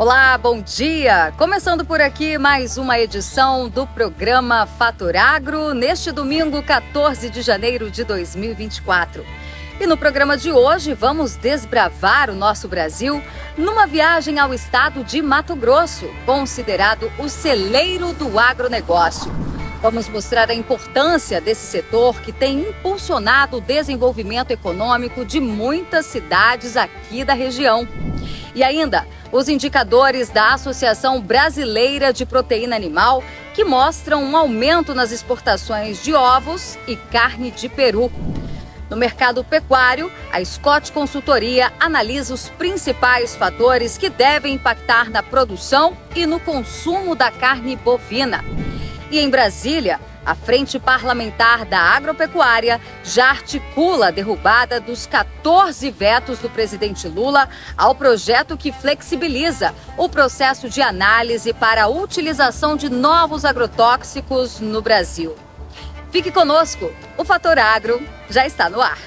Olá, bom dia! Começando por aqui mais uma edição do programa Fator Agro, neste domingo 14 de janeiro de 2024. E no programa de hoje vamos desbravar o nosso Brasil numa viagem ao estado de Mato Grosso, considerado o celeiro do agronegócio. Vamos mostrar a importância desse setor que tem impulsionado o desenvolvimento econômico de muitas cidades aqui da região. E ainda, os indicadores da Associação Brasileira de Proteína Animal, que mostram um aumento nas exportações de ovos e carne de peru. No mercado pecuário, a Scott Consultoria analisa os principais fatores que devem impactar na produção e no consumo da carne bovina. E em Brasília, a Frente Parlamentar da Agropecuária já articula a derrubada dos 14 vetos do presidente Lula ao projeto que flexibiliza o processo de análise para a utilização de novos agrotóxicos no Brasil. Fique conosco, o Fator Agro já está no ar.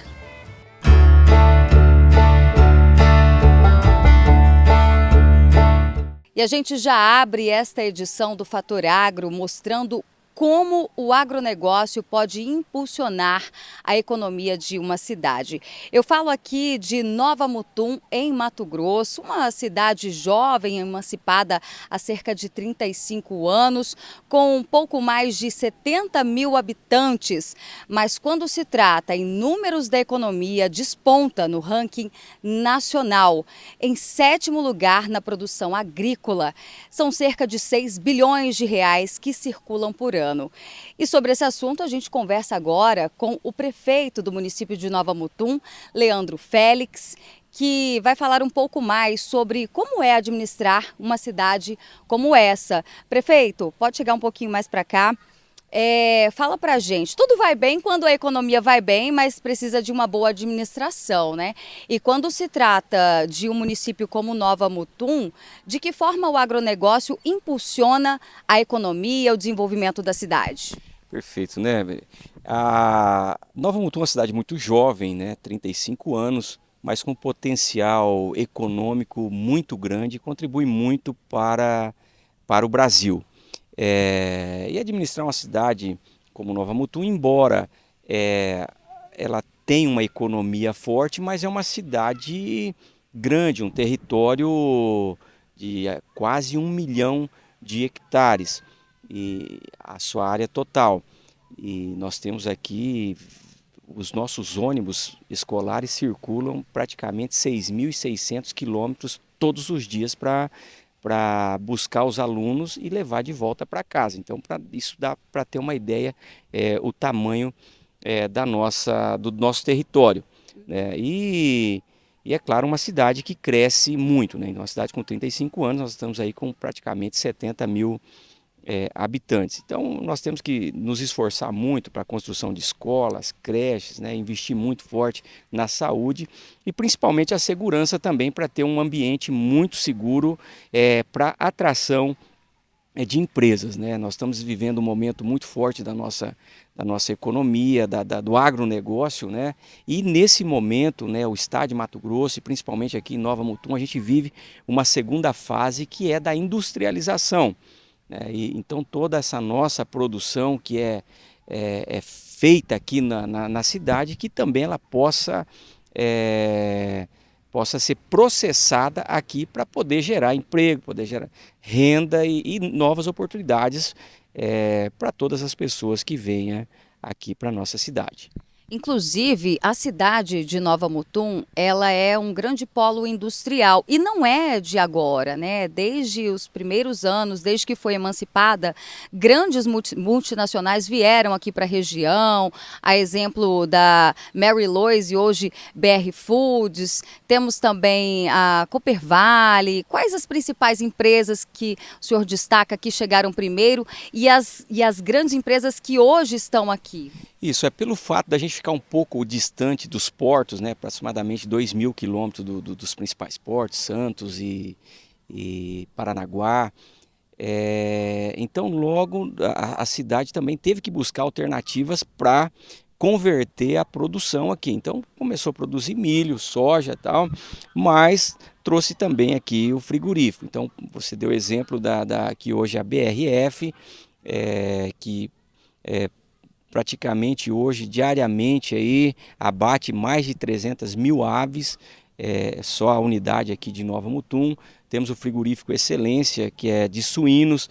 E a gente já abre esta edição do Fator Agro mostrando como o agronegócio pode impulsionar a economia de uma cidade. Eu falo aqui de Nova Mutum, em Mato Grosso, uma cidade jovem, emancipada há cerca de 35 anos, com um pouco mais de 70 mil habitantes. Mas quando se trata em números da economia, desponta no ranking nacional, em 7º lugar na produção agrícola. São cerca de 6 bilhões de reais que circulam por ano. E sobre esse assunto a gente conversa agora com o prefeito do município de Nova Mutum, Leandro Félix, que vai falar um pouco mais sobre como é administrar uma cidade como essa. Prefeito, pode chegar um pouquinho mais para cá. Fala pra gente, tudo vai bem quando a economia vai bem, mas precisa de uma boa administração, né? E quando se trata de um município como Nova Mutum, de que forma o agronegócio impulsiona a economia, o desenvolvimento da cidade? Perfeito, né? A Nova Mutum é uma cidade muito jovem, né? 35 anos, mas com potencial econômico muito grande, contribui muito para o Brasil. E administrar uma cidade como Nova Mutum, embora ela tenha uma economia forte, mas é uma cidade grande, um território de quase 1 milhão de hectares, e a sua área total. E nós temos aqui, os nossos ônibus escolares circulam praticamente 6.600 quilômetros todos os dias para buscar os alunos e levar de volta para casa. Então, isso dá para ter uma ideia o tamanho do nosso território, né? E é claro, uma cidade que cresce muito, né? Uma cidade com 35 anos, nós estamos aí com praticamente 70 mil habitantes. Então, nós temos que nos esforçar muito para a construção de escolas, creches, né? Investir muito forte na saúde e principalmente a segurança também, para ter um ambiente muito seguro para atração de empresas, né? Nós estamos vivendo um momento muito forte da nossa economia, do agronegócio, né? E nesse momento, né, o estado de Mato Grosso, e principalmente aqui em Nova Mutum, a gente vive uma segunda fase que é da industrialização. Então toda essa nossa produção que é feita aqui na cidade, que também ela possa ser processada aqui para poder gerar emprego, poder gerar renda e novas oportunidades para todas as pessoas que venham aqui para a nossa cidade. Inclusive, a cidade de Nova Mutum, ela é um grande polo industrial e não é de agora, né? Desde os primeiros anos, desde que foi emancipada, grandes multinacionais vieram aqui para a região, a exemplo da Mary Lois e hoje BR Foods. Temos também a Cooper Valley. Quais as principais empresas que o senhor destaca que chegaram primeiro e as grandes empresas que hoje estão aqui? Isso é pelo fato da gente ficar um pouco distante dos portos, né, aproximadamente 2.000 quilômetros dos principais portos, Santos e Paranaguá. Então logo a cidade também teve que buscar alternativas para converter a produção aqui. Então começou a produzir milho, soja e tal, mas trouxe também aqui o frigorífico. Então, você deu exemplo que hoje a BRF, que praticamente hoje, diariamente, aí, abate mais de 300 mil aves, só a unidade aqui de Nova Mutum. Temos o frigorífico Excelência, que é de suínos,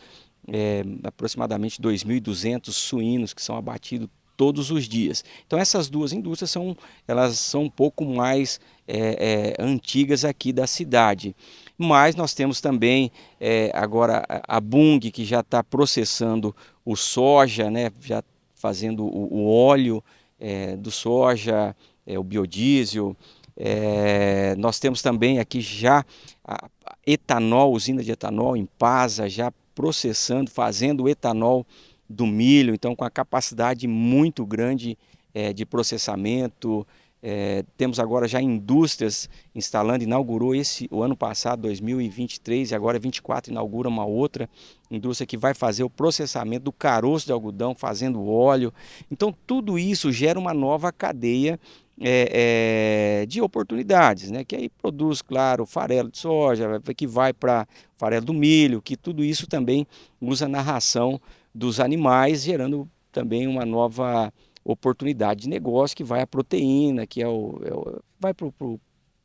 aproximadamente 2.200 suínos que são abatidos todos os dias. Então essas duas indústrias elas são um pouco mais antigas aqui da cidade. Mas nós temos também agora a Bunge, que já está processando o soja, né, já fazendo o óleo do soja, o biodiesel. Nós temos também aqui já a etanol, usina de etanol em Pasa, já processando, fazendo o etanol do milho, então com a capacidade muito grande de processamento. Temos agora já indústrias instalando, inaugurou o ano passado, 2023, e agora 2024 inaugura uma outra indústria que vai fazer o processamento do caroço de algodão, fazendo óleo. Então tudo isso gera uma nova cadeia de oportunidades, né? Que aí produz, claro, farelo de soja, que vai para farelo do milho, que tudo isso também usa na ração dos animais, gerando também uma nova oportunidade de negócio, que vai a proteína, que vai para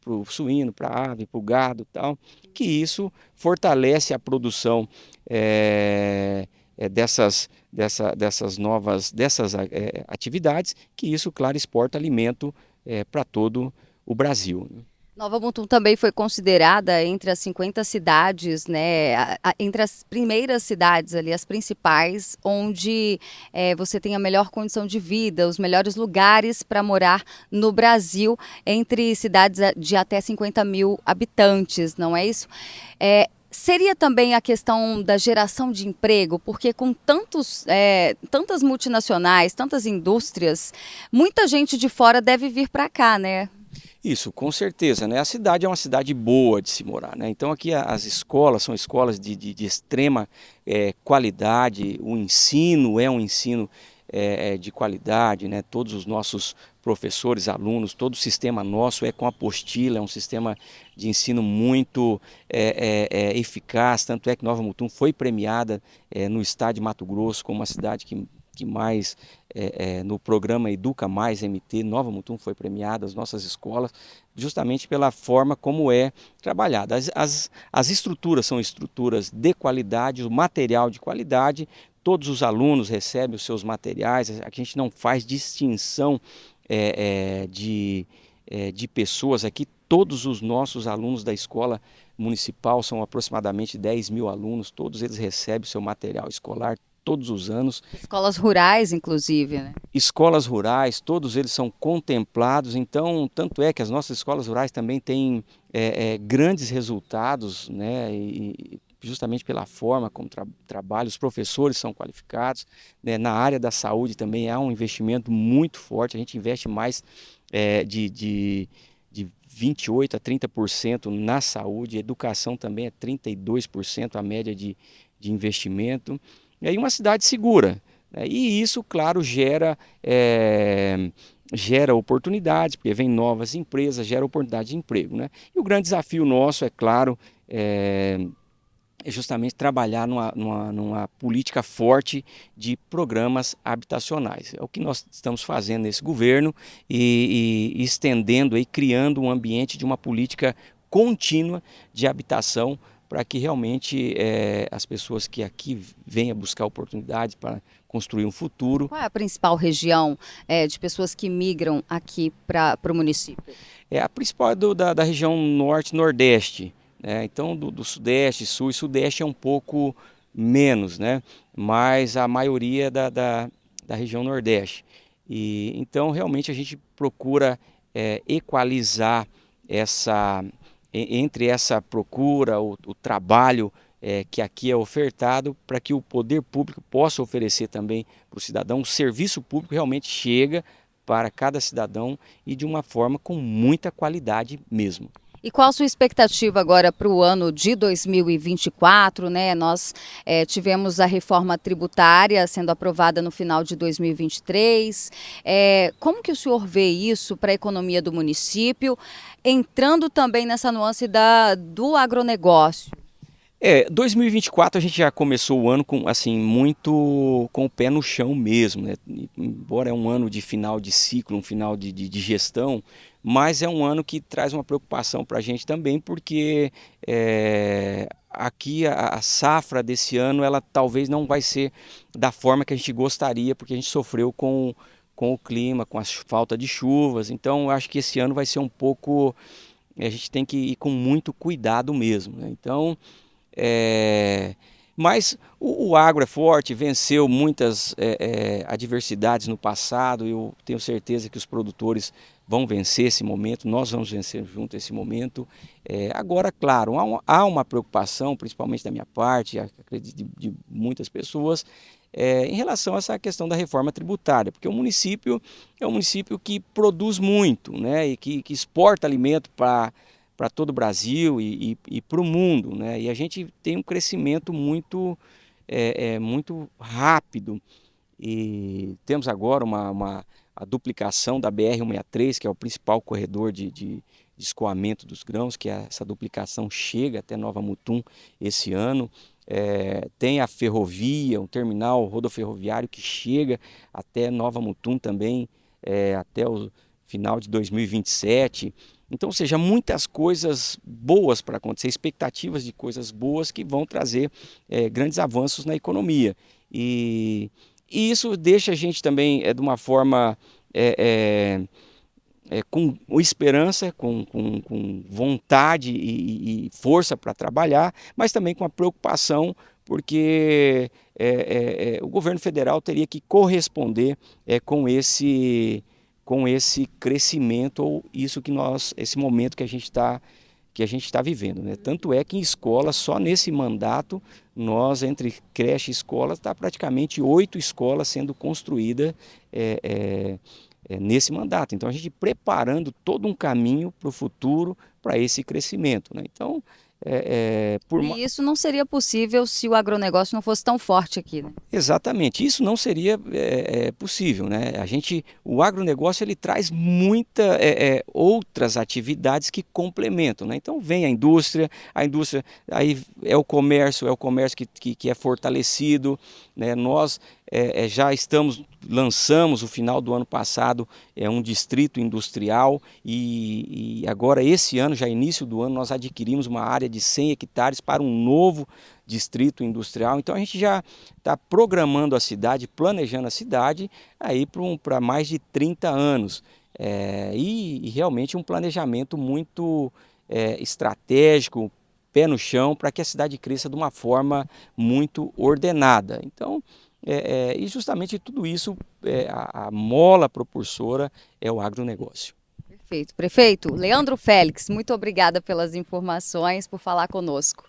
o suíno, para a ave, para o gado e tal, que isso fortalece a produção dessas novas atividades, que isso, claro, exporta alimento para todo o Brasil. Nova Mutum também foi considerada entre as 50 cidades, né, entre as primeiras cidades ali, as principais, onde você tem a melhor condição de vida, os melhores lugares para morar no Brasil, entre cidades de até 50 mil habitantes, não é isso? Seria também a questão da geração de emprego, porque com tantas multinacionais, tantas indústrias, muita gente de fora deve vir para cá, né? Isso, com certeza, né? A cidade é uma cidade boa de se morar, né? Então aqui as escolas são escolas de extrema qualidade, o ensino é um ensino de qualidade, né? Todos os nossos professores, alunos, todo o sistema nosso é com apostila, é um sistema de ensino muito eficaz, tanto é que Nova Mutum foi premiada no estado de Mato Grosso como uma cidade que mais, no programa Educa Mais MT, Nova Mutum foi premiada, as nossas escolas, justamente pela forma como é trabalhada. As estruturas são estruturas de qualidade, o material de qualidade, todos os alunos recebem os seus materiais, a gente não faz distinção de pessoas aqui, todos os nossos alunos da escola municipal, são aproximadamente 10 mil alunos, todos eles recebem o seu material escolar todos os anos. Escolas rurais, inclusive, né? Escolas rurais, todos eles são contemplados, então, tanto é que as nossas escolas rurais também têm grandes resultados, né? E justamente pela forma como trabalham, os professores são qualificados, né? Na área da saúde também há um investimento muito forte, a gente investe mais de 28% a 30% na saúde, educação também é 32% a média de investimento. E aí uma cidade segura, né? E isso, claro, gera oportunidades, porque vem novas empresas, gera oportunidade de emprego, né? E o grande desafio nosso, é claro, é justamente trabalhar numa política forte de programas habitacionais. É o que nós estamos fazendo nesse governo e estendendo, aí, criando um ambiente de uma política contínua de habitação, para que realmente as pessoas que aqui venham buscar oportunidades para construir um futuro. Qual é a principal região de pessoas que migram aqui para o município? A principal é da região norte-nordeste, né? Então do sudeste, sul e sudeste é um pouco menos, né? Mas a maioria da região nordeste. E então realmente a gente procura equalizar entre essa procura, o trabalho que aqui é ofertado, para que o poder público possa oferecer também para o cidadão. O serviço público realmente chega para cada cidadão e de uma forma com muita qualidade mesmo. E qual a sua expectativa agora para o ano de 2024, né? Nós tivemos a reforma tributária sendo aprovada no final de 2023. Como que o senhor vê isso para a economia do município, entrando também nessa nuance do agronegócio? 2024 a gente já começou o ano com, assim, muito com o pé no chão mesmo, né? Embora é um ano de final de ciclo, um final de gestão, mas é um ano que traz uma preocupação para a gente também, porque aqui a safra desse ano, ela talvez não vai ser da forma que a gente gostaria, porque a gente sofreu com o clima, com a falta de chuvas. Então eu acho que esse ano vai ser um pouco, a gente tem que ir com muito cuidado mesmo, né? Então mas o agro é forte, venceu muitas adversidades no passado. Eu tenho certeza que os produtores vão vencer esse momento, nós vamos vencer junto esse momento. Agora, claro, há uma preocupação, principalmente da minha parte, acredito de muitas pessoas, em relação a essa questão da reforma tributária, porque o município é um município que produz muito, né, e que exporta alimento para todo o Brasil e para o mundo, né? E a gente tem um crescimento muito rápido, e temos agora a duplicação da BR-163, que é o principal corredor de escoamento dos grãos, que essa duplicação chega até Nova Mutum esse ano. Tem a ferrovia, um terminal rodoferroviário que chega até Nova Mutum também, até o final de 2027. Então, ou seja, muitas coisas boas para acontecer, expectativas de coisas boas que vão trazer grandes avanços na economia. E isso deixa a gente também de uma forma com esperança, com vontade e força para trabalhar, mas também com a preocupação, porque o governo federal teria que corresponder com esse crescimento, ou esse momento que a gente está vivendo, né? Tanto é que em escola, só nesse mandato, nós, entre creche e escola, está praticamente 8 escolas sendo construídas nesse mandato. Então a gente preparando todo um caminho para o futuro, para esse crescimento, né? Então, E isso não seria possível se o agronegócio não fosse tão forte aqui, né? Exatamente, isso não seria possível, né? O agronegócio, ele traz muitas outras atividades que complementam, né? Então vem a indústria aí é o comércio que é fortalecido, né? Nós já lançamos o final do ano passado um distrito industrial, e agora esse ano, já início do ano, nós adquirimos uma área de 100 hectares para um novo distrito industrial. Então a gente já está programando a cidade, planejando a cidade aí para mais de 30 anos. E realmente um planejamento muito estratégico, pé no chão, para que a cidade cresça de uma forma muito ordenada. Então, e justamente tudo isso, a mola propulsora é o agronegócio. Perfeito. Prefeito Leandro Félix, muito obrigada pelas informações, por falar conosco.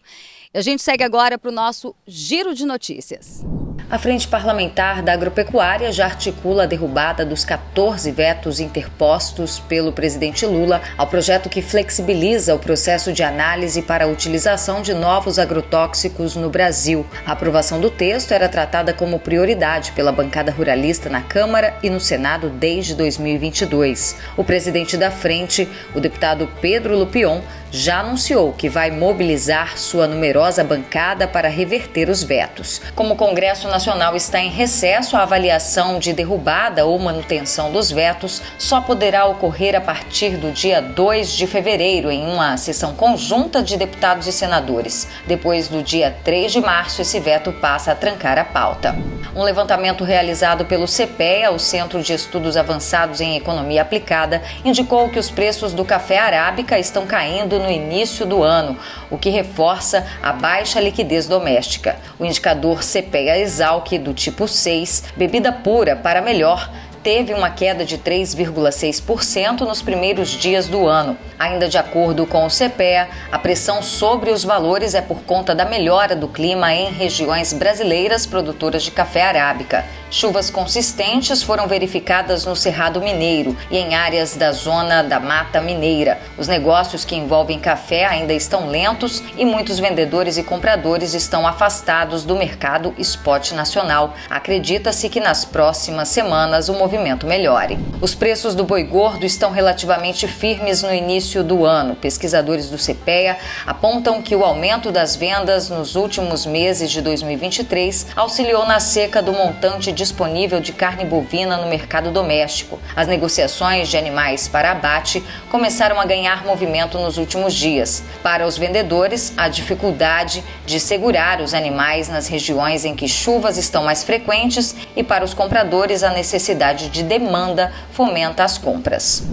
A gente segue agora para o nosso Giro de Notícias. A Frente Parlamentar da Agropecuária já articula a derrubada dos 14 vetos interpostos pelo presidente Lula ao projeto que flexibiliza o processo de análise para a utilização de novos agrotóxicos no Brasil. A aprovação do texto era tratada como prioridade pela bancada ruralista na Câmara e no Senado desde 2022. O presidente da frente, o deputado Pedro Lupion, já anunciou que vai mobilizar sua numerosa bancada para reverter os vetos. Como o Congresso Nacional está em recesso, a avaliação de derrubada ou manutenção dos vetos só poderá ocorrer a partir do dia 2 de fevereiro, em uma sessão conjunta de deputados e senadores. Depois do dia 3 de março, esse veto passa a trancar a pauta. Um levantamento realizado pelo CPEA, o Centro de Estudos Avançados em Economia Aplicada, indicou que os preços do café arábica estão caindo no início do ano, o que reforça a baixa liquidez doméstica. O indicador CPEA Exalc do tipo 6, bebida pura para melhor, teve uma queda de 3,6% nos primeiros dias do ano. Ainda de acordo com o CPEA, a pressão sobre os valores é por conta da melhora do clima em regiões brasileiras produtoras de café arábica. Chuvas consistentes foram verificadas no Cerrado Mineiro e em áreas da zona da Mata Mineira. Os negócios que envolvem café ainda estão lentos e muitos vendedores e compradores estão afastados do mercado spot nacional. Acredita-se que nas próximas semanas o movimento melhore. Os preços do boi gordo estão relativamente firmes no início do ano. Pesquisadores do CPEA apontam que o aumento das vendas nos últimos meses de 2023 auxiliou na seca do montante disponível de carne bovina no mercado doméstico. As negociações de animais para abate começaram a ganhar movimento nos últimos dias. Para os vendedores, a dificuldade de segurar os animais nas regiões em que chuvas estão mais frequentes e para os compradores a necessidade de demanda fomenta as compras.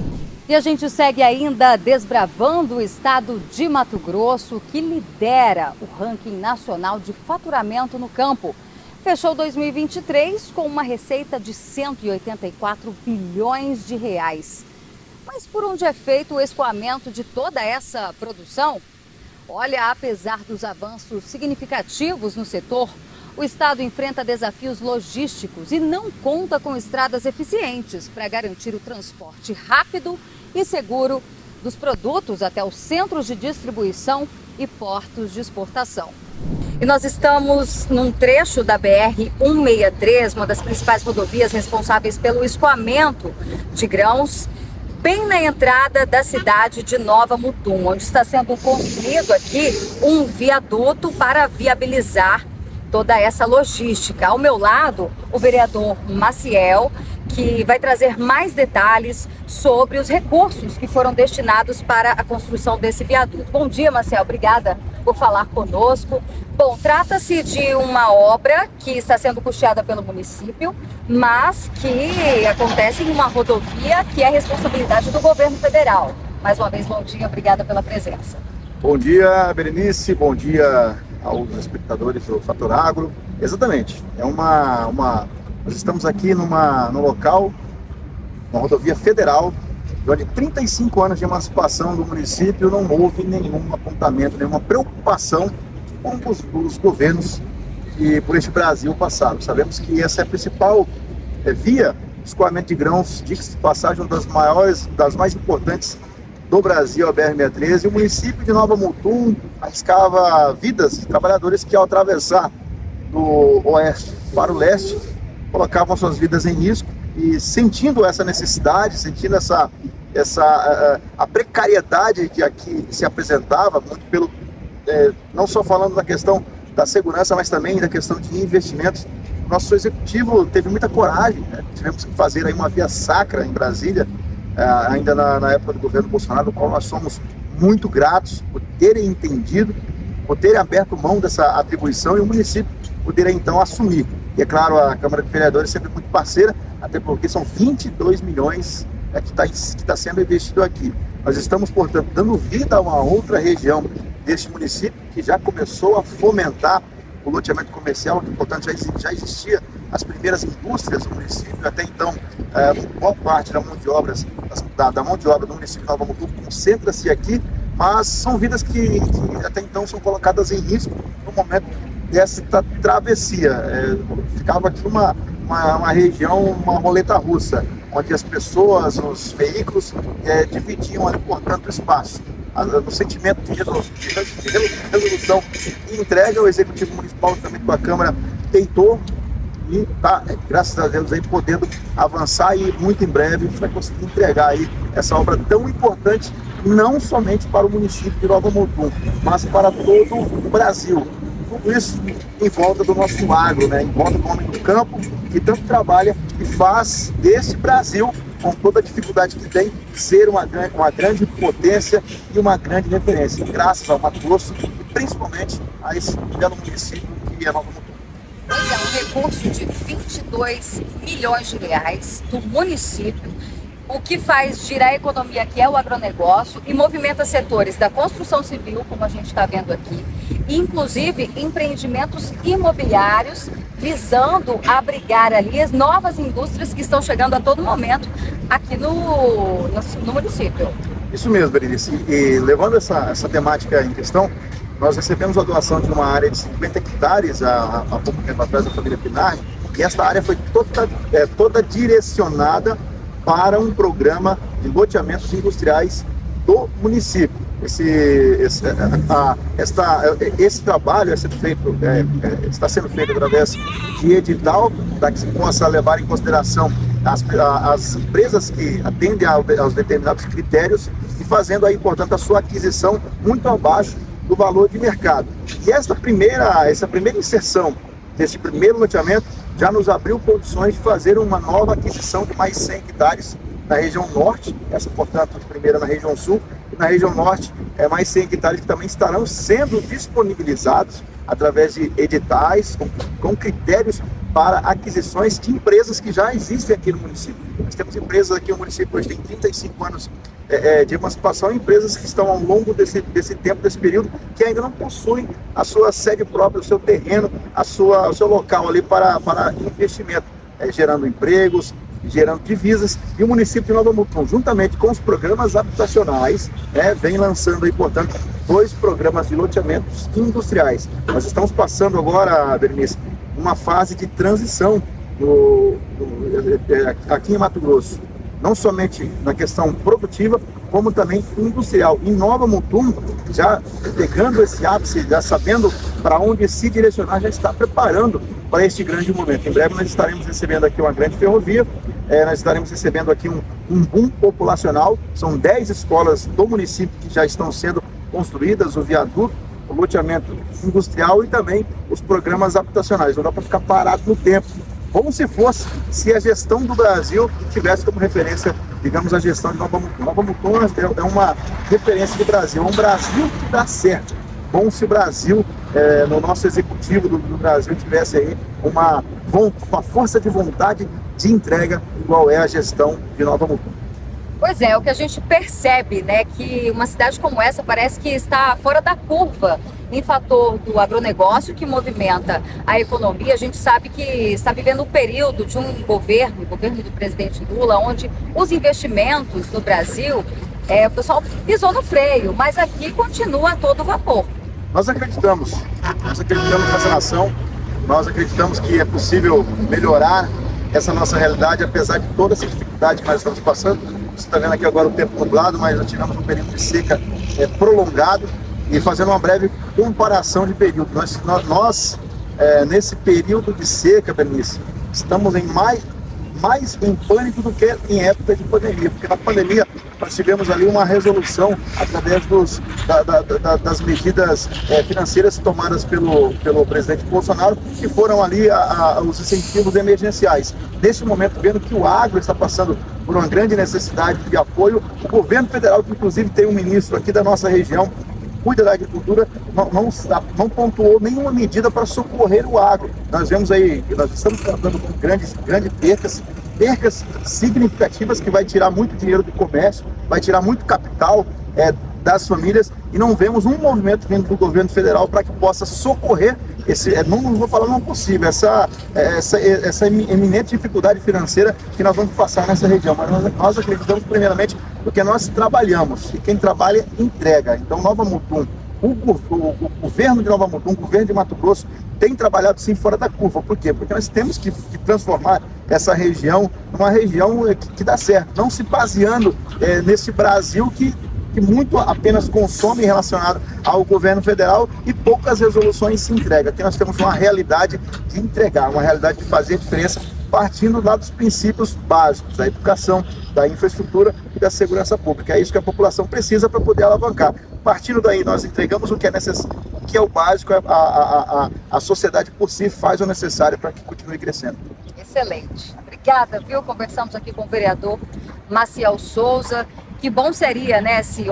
E a gente segue ainda desbravando o estado de Mato Grosso, que lidera o ranking nacional de faturamento no campo. Fechou 2023 com uma receita de 184 bilhões de reais. Mas por onde é feito o escoamento de toda essa produção? Olha, apesar dos avanços significativos no setor, o estado enfrenta desafios logísticos e não conta com estradas eficientes para garantir o transporte rápido e seguro dos produtos até os centros de distribuição e portos de exportação. E nós estamos num trecho da BR-163, uma das principais rodovias responsáveis pelo escoamento de grãos, bem na entrada da cidade de Nova Mutum, onde está sendo construído aqui um viaduto para viabilizar toda essa logística. Ao meu lado, o vereador Maciel, que vai trazer mais detalhes sobre os recursos que foram destinados para a construção desse viaduto. Bom dia, Maciel. Obrigada por falar conosco. Bom, trata-se de uma obra que está sendo custeada pelo município, mas que acontece em uma rodovia que é responsabilidade do governo federal. Mais uma vez, bom dia. Obrigada pela presença. Bom dia, Berenice. Bom dia aos espectadores do Fator Agro. Exatamente. Nós estamos aqui no local, uma rodovia federal, onde 35 anos de emancipação do município não houve nenhum apontamento, nenhuma preocupação com os governos que por este Brasil passaram. Sabemos que essa é a principal via de escoamento de grãos, de passagem das mais importantes do Brasil, a BR-163, e o município de Nova Mutum arriscava vidas de trabalhadores que, ao atravessar do oeste para o leste, colocavam suas vidas em risco, e sentindo essa necessidade, sentindo a precariedade que aqui se apresentava, muito não só falando da questão da segurança, mas também da questão de investimentos, nosso executivo teve muita coragem, né? Tivemos que fazer aí uma via sacra em Brasília, ainda na época do governo Bolsonaro, do qual nós somos muito gratos por terem entendido, por terem aberto mão dessa atribuição e o município poder então assumir. E é claro, a Câmara de Vereadores é sempre muito parceira, até porque são 22 milhões que está sendo investido aqui. Nós estamos, portanto, dando vida a uma outra região deste município que já começou a fomentar o loteamento comercial, que, portanto, já existia as primeiras indústrias do município. Até então, boa parte da mão de obra do município de Nova Mutum concentra-se aqui, mas são vidas que até então são colocadas em risco no momento desta travessia. Ficava aqui uma região, uma roleta russa, onde as pessoas, os veículos dividiam ali, portanto, o espaço. No sentimento de resolução e entrega, o Executivo Municipal, também com a Câmara, deitou e está, graças a Deus, aí, podendo avançar, e muito em breve a gente vai conseguir entregar aí essa obra tão importante, não somente para o município de Nova Mutum, mas para todo o Brasil. Tudo isso em volta do nosso agro, né? Em volta do homem do campo, que tanto trabalha e faz desse Brasil, com toda a dificuldade que tem, ser uma grande potência e uma grande referência, graças ao Mato Grosso e principalmente a esse belo município que é Nova Mutum. Pois é, um recurso de 22 milhões de reais do município, o que faz girar a economia, que é o agronegócio, e movimenta setores da construção civil, como a gente está vendo aqui, inclusive empreendimentos imobiliários visando abrigar ali as novas indústrias que estão chegando a todo momento aqui no município. Isso mesmo, Berenice. E levando essa temática em questão, nós recebemos a doação de uma área de 50 hectares há pouco tempo atrás da família Pinardi, e esta área foi toda direcionada para um programa de loteamentos industriais do município. Esse trabalho está sendo feito através de edital para que se possa levar em consideração as empresas que atendem aos determinados critérios e fazendo aí, portanto, a sua aquisição muito abaixo do valor de mercado. E essa primeira inserção desse primeiro loteamento já nos abriu condições de fazer uma nova aquisição de mais 100 hectares na região norte, essa, portanto, a primeira na região sul, e na região norte mais 100 hectares que também estarão sendo disponibilizados através de editais com critérios para aquisições de empresas que já existem aqui no município. Nós temos empresas aqui no município hoje tem 35 anos de emancipação, empresas que estão ao longo desse tempo, desse período, que ainda não possuem a sua sede própria, o seu terreno, o seu local ali para investimento, gerando empregos, gerando divisas, e o município de Nova Mutum, juntamente com os programas habitacionais, vem lançando aí, portanto, 2 programas de loteamentos industriais. Nós estamos passando agora, Berenice, uma fase de transição aqui em Mato Grosso, não somente na questão produtiva, como também industrial. Em Nova Mutum, já pegando esse ápice, já sabendo para onde se direcionar, já está preparando para este grande momento. Em breve nós estaremos recebendo aqui uma grande ferrovia, nós estaremos recebendo aqui um boom populacional, são 10 escolas do município que já estão sendo construídas, o viaduto, o loteamento industrial e também os programas habitacionais. Não dá para ficar parado no tempo, como se fosse se a gestão do Brasil tivesse como referência, digamos, a gestão de Nova Mutum. Nova Mutum é uma referência do Brasil, é um Brasil que dá certo. Bom se o Brasil, no nosso executivo do Brasil, tivesse aí uma força de vontade de entrega igual é a gestão de Nova Mutum. Pois é, o que a gente percebe, né, que uma cidade como essa parece que está fora da curva em fator do agronegócio que movimenta a economia. A gente sabe que está vivendo um período de um governo, o governo do presidente Lula, onde os investimentos no Brasil, o pessoal pisou no freio, mas aqui continua a todo vapor. Nós acreditamos nessa nação, nós acreditamos que é possível melhorar essa nossa realidade, apesar de toda essa dificuldade que nós estamos passando. Você está vendo aqui agora o tempo nublado, mas nós tivemos um período de seca prolongado. E fazendo uma breve comparação de período, nós nesse período de seca, Berenice, estamos mais em pânico do que em época de pandemia, porque na pandemia nós tivemos ali uma resolução através das medidas financeiras tomadas pelo presidente Bolsonaro, que foram ali os incentivos emergenciais. Nesse momento, vendo que o agro está passando por uma grande necessidade de apoio, o governo federal, que inclusive tem um ministro aqui da nossa região, cuida da agricultura, não pontuou nenhuma medida para socorrer o agro. Nós vemos aí, nós estamos tratando com grandes percas significativas que vai tirar muito dinheiro do comércio, vai tirar muito capital das famílias, e não vemos um movimento vindo do governo federal para que possa socorrer não vou falar não possível, essa eminente dificuldade financeira que nós vamos passar nessa região. Mas nós acreditamos primeiramente porque nós trabalhamos, e quem trabalha entrega. Então Nova Mutum, o governo de Nova Mutum, o governo de Mato Grosso tem trabalhado sim fora da curva. Por quê? Porque nós temos que transformar essa região numa região que dá certo, não se baseando nesse Brasil que muito apenas consome relacionado ao governo federal e poucas resoluções se entregam. Aqui nós temos uma realidade de entregar, uma realidade de fazer diferença, partindo lá dos princípios básicos da educação, da infraestrutura e da segurança pública. É isso que a população precisa para poder alavancar. Partindo daí, nós entregamos o que é necessário, o que é o básico, a sociedade por si faz o necessário para que continue crescendo. Excelente. Obrigada, viu? Conversamos aqui com o vereador Maciel Souza. Que bom seria, né, se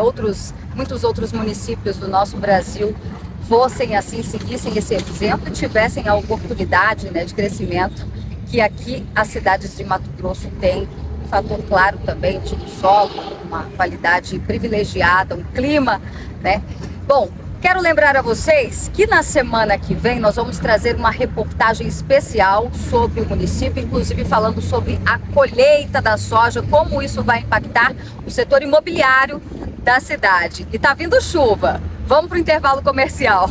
muitos outros municípios do nosso Brasil fossem assim, seguissem esse exemplo e tivessem a oportunidade, né, de crescimento que aqui as cidades de Mato Grosso têm. Um fator claro também de um solo, uma qualidade privilegiada, um clima, né? Bom, Quero lembrar a vocês que na semana que vem nós vamos trazer uma reportagem especial sobre o município, inclusive falando sobre a colheita da soja, como isso vai impactar o setor imobiliário da cidade. E tá vindo chuva. Vamos para o intervalo comercial.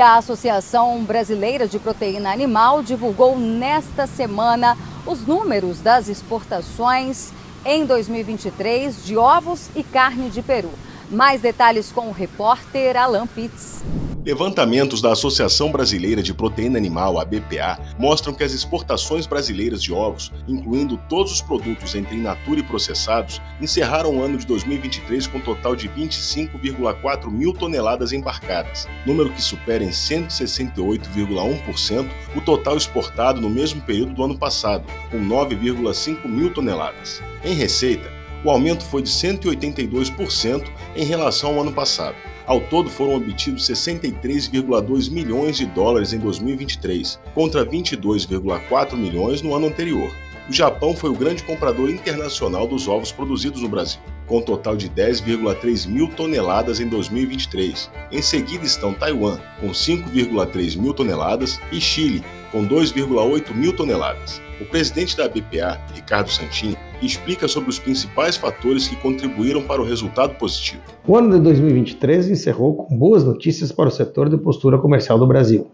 E a Associação Brasileira de Proteína Animal divulgou nesta semana os números das exportações em 2023 de ovos e carne de peru. Mais detalhes com o repórter Alan Pitts. Levantamentos da Associação Brasileira de Proteína Animal, a BPA, mostram que as exportações brasileiras de ovos, incluindo todos os produtos entre in natura e processados, encerraram o ano de 2023 com um total de 25,4 mil toneladas embarcadas, número que supera em 168,1% o total exportado no mesmo período do ano passado, com 9,5 mil toneladas. Em receita, o aumento foi de 182% em relação ao ano passado. Ao todo foram obtidos 63,2 milhões de dólares em 2023, contra 22,4 milhões no ano anterior. O Japão foi o grande comprador internacional dos ovos produzidos no Brasil, com um total de 10,3 mil toneladas em 2023. Em seguida estão Taiwan, com 5,3 mil toneladas, e Chile, com 2,8 mil toneladas. O presidente da BPA, Ricardo Santin, explica sobre os principais fatores que contribuíram para o resultado positivo. O ano de 2023 encerrou com boas notícias para o setor de postura comercial do Brasil.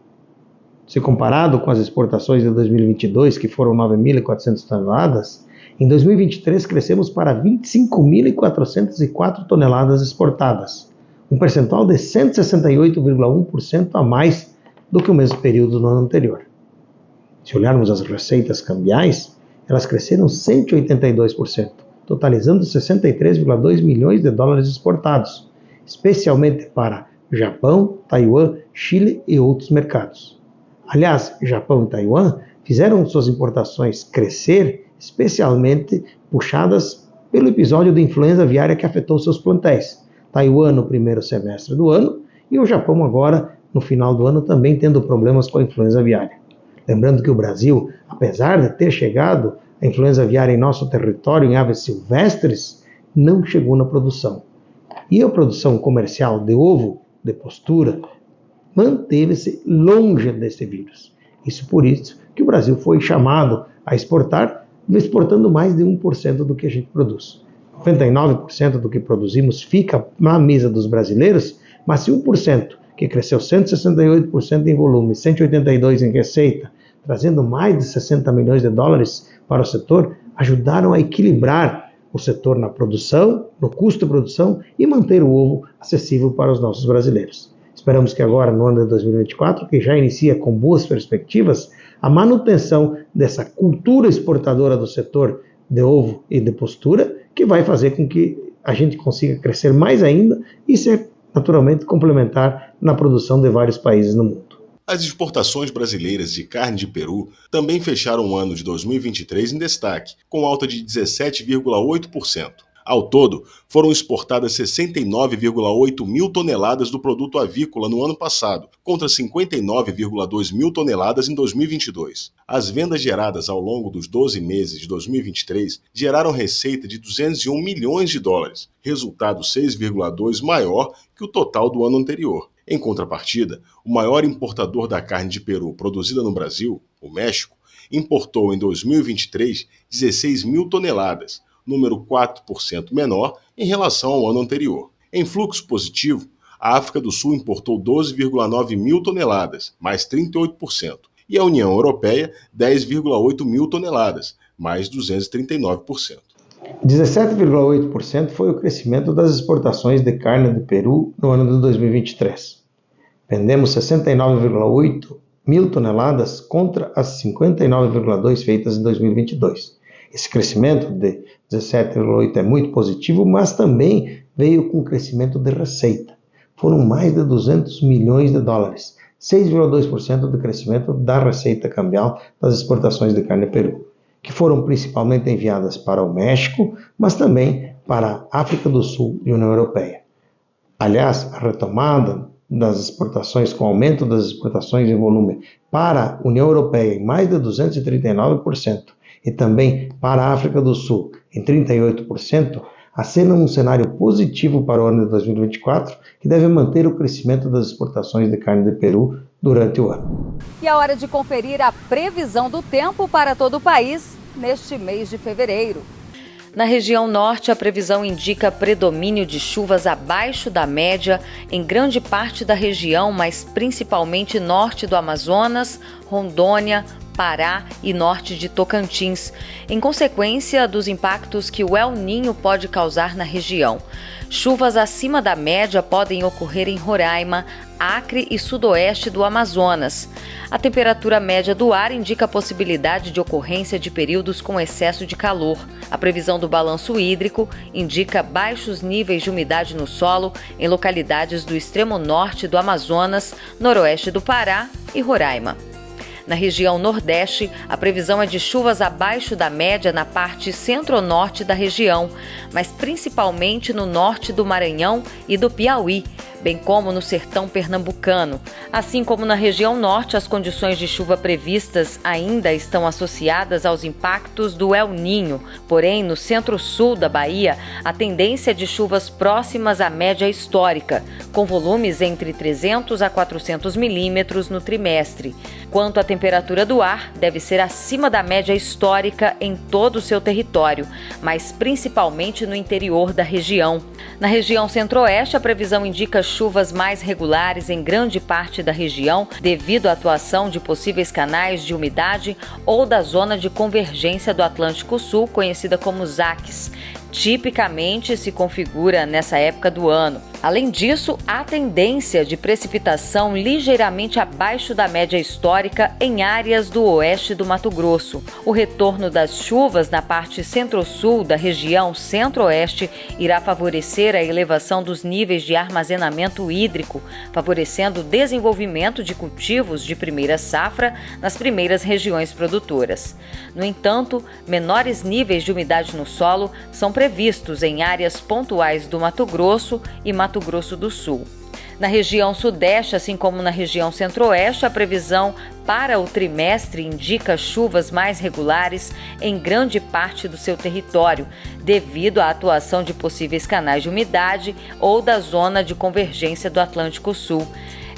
Se comparado com as exportações de 2022, que foram 9.400 toneladas, em 2023 crescemos para 25.404 toneladas exportadas, um percentual de 168,1% a mais do que o mesmo período no ano anterior. Se olharmos as receitas cambiais, elas cresceram 182%, totalizando 63,2 milhões de dólares exportados, especialmente para Japão, Taiwan, Chile e outros mercados. Aliás, Japão e Taiwan fizeram suas importações crescer, especialmente puxadas pelo episódio de influenza aviária que afetou seus plantéis. Taiwan no primeiro semestre do ano e o Japão agora, no final do ano, também tendo problemas com a influenza aviária. Lembrando que o Brasil, apesar de ter chegado a influenza aviária em nosso território em aves silvestres, não chegou na produção. E a produção comercial de ovo, de postura, manteve-se longe desse vírus. Isso por isso que o Brasil foi chamado a exportar, exportando mais de 1% do que a gente produz. 99% do que produzimos fica na mesa dos brasileiros, mas se 1%, que cresceu 168% em volume, 182% em receita, trazendo mais de 60 milhões de dólares para o setor, ajudaram a equilibrar o setor na produção, no custo de produção e manter o ovo acessível para os nossos brasileiros. Esperamos que agora, no ano de 2024, que já inicia com boas perspectivas, a manutenção dessa cultura exportadora do setor de ovo e de postura, que vai fazer com que a gente consiga crescer mais ainda e ser naturalmente complementar na produção de vários países no mundo. As exportações brasileiras de carne de peru também fecharam o ano de 2023 em destaque, com alta de 17,8%. Ao todo, foram exportadas 69,8 mil toneladas do produto avícola no ano passado, contra 59,2 mil toneladas em 2022. As vendas geradas ao longo dos 12 meses de 2023 geraram receita de 201 milhões de dólares, resultado 6,2 maior que o total do ano anterior. Em contrapartida, o maior importador da carne de peru produzida no Brasil, o México, importou em 2023 16 mil toneladas, número 4% menor em relação ao ano anterior. Em fluxo positivo, a África do Sul importou 12,9 mil toneladas, mais 38%, e a União Europeia 10,8 mil toneladas, mais 239%. 17,8% foi o crescimento das exportações de carne do Peru no ano de 2023. Vendemos 69,8 mil toneladas contra as 59,2 feitas em 2022. Esse crescimento de 17,8 é muito positivo, mas também veio com crescimento de receita. Foram mais de 200 milhões de dólares, 6,2% do crescimento da receita cambial das exportações de carne do Peru, que foram principalmente enviadas para o México, mas também para a África do Sul e a União Europeia. Aliás, a retomada das exportações, com aumento das exportações em volume para a União Europeia em mais de 239% e também para a África do Sul em 38%, acena um cenário positivo para o ano de 2024, que deve manter o crescimento das exportações de carne de Peru durante o ano. E a hora de conferir a previsão do tempo para todo o país neste mês de fevereiro. Na região norte, a previsão indica predomínio de chuvas abaixo da média em grande parte da região, mas principalmente norte do Amazonas, Rondônia, Pará e norte de Tocantins, em consequência dos impactos que o El Niño pode causar na região. Chuvas acima da média podem ocorrer em Roraima, Acre e sudoeste do Amazonas. A temperatura média do ar indica a possibilidade de ocorrência de períodos com excesso de calor. A previsão do balanço hídrico indica baixos níveis de umidade no solo em localidades do extremo norte do Amazonas, noroeste do Pará e Roraima. Na região Nordeste, a previsão é de chuvas abaixo da média na parte centro-norte da região, mas principalmente no norte do Maranhão e do Piauí, bem como no sertão pernambucano. Assim como na região norte, as condições de chuva previstas ainda estão associadas aos impactos do El Niño. Porém, no centro-sul da Bahia, a tendência é de chuvas próximas à média histórica, com volumes entre 300 a 400 milímetros no trimestre. Quanto à temperatura do ar, deve ser acima da média histórica em todo o seu território, mas principalmente no interior da região. Na região centro-oeste, a previsão indica chuvas mais regulares em grande parte da região, devido à atuação de possíveis canais de umidade ou da zona de convergência do Atlântico Sul, conhecida como ZACs. Tipicamente se configura nessa época do ano. Além disso, há tendência de precipitação ligeiramente abaixo da média histórica em áreas do oeste do Mato Grosso. O retorno das chuvas na parte centro-sul da região centro-oeste irá favorecer a elevação dos níveis de armazenamento hídrico, favorecendo o desenvolvimento de cultivos de primeira safra nas primeiras regiões produtoras. No entanto, menores níveis de umidade no solo são previstos em áreas pontuais do Mato Grosso e Mato Grosso do Sul. Na região sudeste, assim como na região centro-oeste, a previsão para o trimestre indica chuvas mais regulares em grande parte do seu território, devido à atuação de possíveis canais de umidade ou da zona de convergência do Atlântico Sul.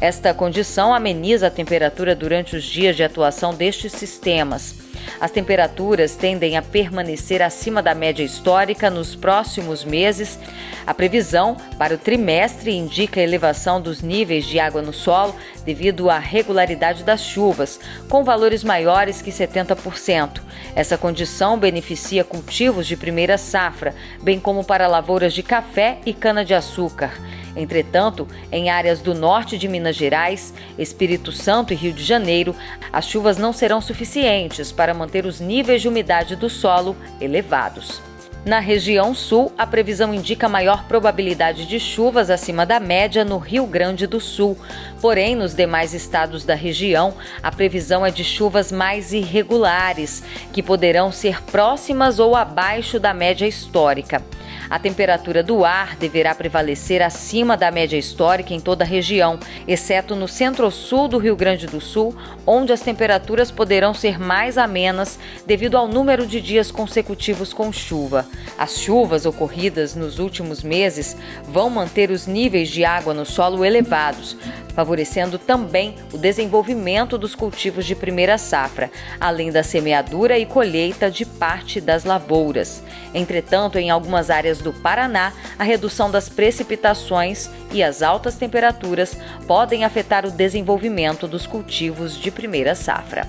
Esta condição ameniza a temperatura durante os dias de atuação destes sistemas. As temperaturas tendem a permanecer acima da média histórica nos próximos meses. A previsão para o trimestre indica a elevação dos níveis de água no solo devido à regularidade das chuvas, com valores maiores que 70%. Essa condição beneficia cultivos de primeira safra, bem como para lavouras de café e cana-de-açúcar. Entretanto, em áreas do norte de Minas Gerais, Espírito Santo e Rio de Janeiro, as chuvas não serão suficientes para manter os níveis de umidade do solo elevados. Na região sul, a previsão indica maior probabilidade de chuvas acima da média no Rio Grande do Sul. Porém, nos demais estados da região, a previsão é de chuvas mais irregulares, que poderão ser próximas ou abaixo da média histórica. A temperatura do ar deverá prevalecer acima da média histórica em toda a região, exceto no centro-sul do Rio Grande do Sul, onde as temperaturas poderão ser mais amenas devido ao número de dias consecutivos com chuva. As chuvas ocorridas nos últimos meses vão manter os níveis de água no solo elevados, favorecendo também o desenvolvimento dos cultivos de primeira safra, além da semeadura e colheita de parte das lavouras. Entretanto, em algumas áreas do Paraná, a redução das precipitações e as altas temperaturas podem afetar o desenvolvimento dos cultivos de primeira safra.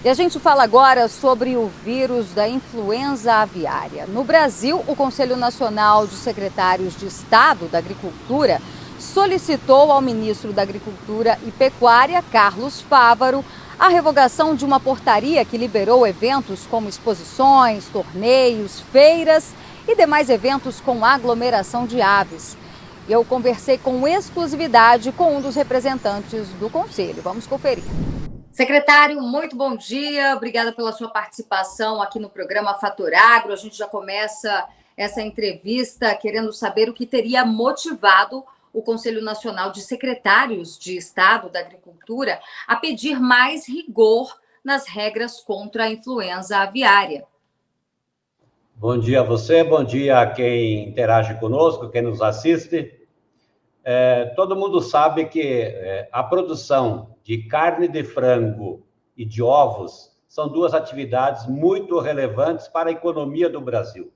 E a gente fala agora sobre o vírus da influenza aviária. No Brasil, o Conselho Nacional de Secretários de Estado da Agricultura solicitou ao ministro da Agricultura e Pecuária, Carlos Fávaro, a revogação de uma portaria que liberou eventos como exposições, torneios, feiras e demais eventos com aglomeração de aves. Eu conversei com exclusividade com um dos representantes do Conselho. Vamos conferir. Secretário, muito bom dia. Obrigada pela sua participação aqui no programa Fator Agro. A gente já começa essa entrevista querendo saber o que teria motivado o Conselho Nacional de Secretários de Estado da Agricultura a pedir mais rigor nas regras contra a influenza aviária. Bom dia a você, bom dia a quem interage conosco, quem nos assiste. Todo mundo sabe que a produção de carne de frango e de ovos são duas atividades muito relevantes para a economia do Brasil.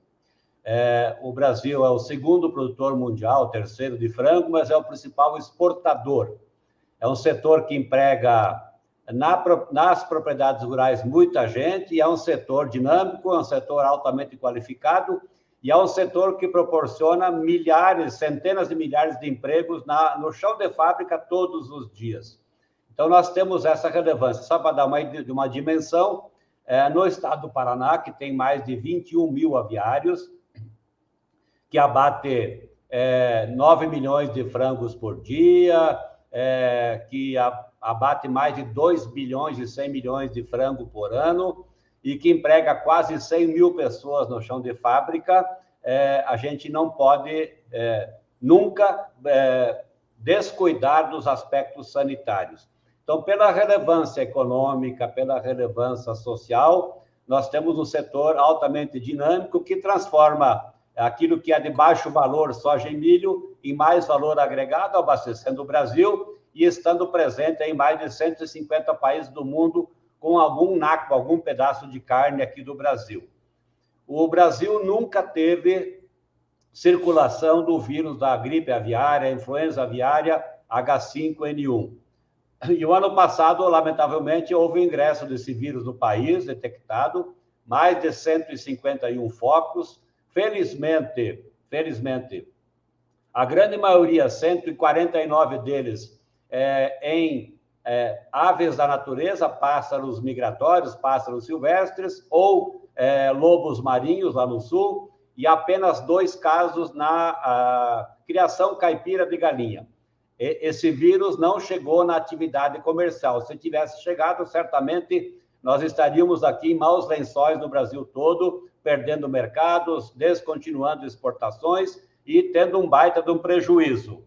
O Brasil é o segundo produtor mundial, terceiro de frango, mas é o principal exportador. É um setor que emprega nas propriedades rurais muita gente, e é um setor dinâmico, é um setor altamente qualificado, e é um setor que proporciona milhares, centenas de milhares de empregos no chão de fábrica todos os dias. Então, nós temos essa relevância. Só para dar uma dimensão, no estado do Paraná, que tem mais de 21 mil aviários, que abate 9 milhões de frangos por dia, que abate mais de 2 bilhões e 100 milhões de frango por ano, e que emprega quase 100 mil pessoas no chão de fábrica, a gente não pode nunca descuidar dos aspectos sanitários. Então, pela relevância econômica, pela relevância social, nós temos um setor altamente dinâmico que transforma aquilo que é de baixo valor, soja e milho, em mais valor agregado, abastecendo o Brasil e estando presente em mais de 150 países do mundo, com algum naco, algum pedaço de carne aqui do Brasil. O Brasil nunca teve circulação do vírus da gripe aviária, influenza aviária H5N1. E o ano passado, lamentavelmente, houve o ingresso desse vírus no país, detectado, mais de 151 focos. Felizmente, a grande maioria, 149 deles, em aves da natureza, pássaros migratórios, pássaros silvestres, ou lobos marinhos lá no sul, e apenas 2 casos na criação caipira de galinha. Esse vírus não chegou na atividade comercial. Se tivesse chegado, certamente nós estaríamos aqui em maus lençóis no Brasil todo, perdendo mercados, descontinuando exportações e tendo um baita de um prejuízo.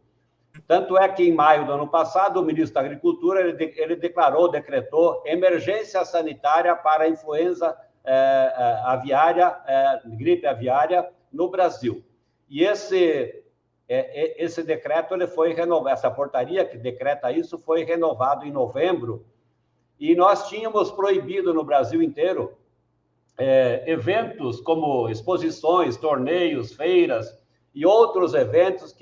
Tanto é que, em maio do ano passado, o ministro da Agricultura ele decretou emergência sanitária para a influenza aviária, gripe aviária, no Brasil. E esse decreto ele foi renovado, essa portaria que decreta isso foi renovado em novembro, e nós tínhamos proibido no Brasil inteiro eventos como exposições, torneios, feiras e outros eventos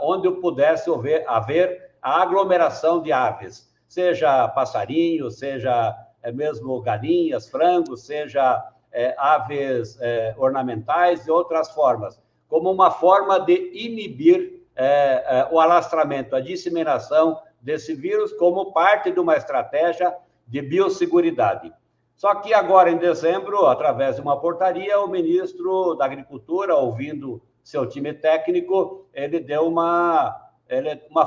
onde pudesse haver a aglomeração de aves, seja passarinhos, seja mesmo galinhas, frangos, seja aves ornamentais e outras formas, como uma forma de inibir o alastramento, a disseminação desse vírus, como parte de uma estratégia de biosseguridade. Só que agora, em dezembro, através de uma portaria, o ministro da Agricultura, ouvindo seu time técnico, ele deu uma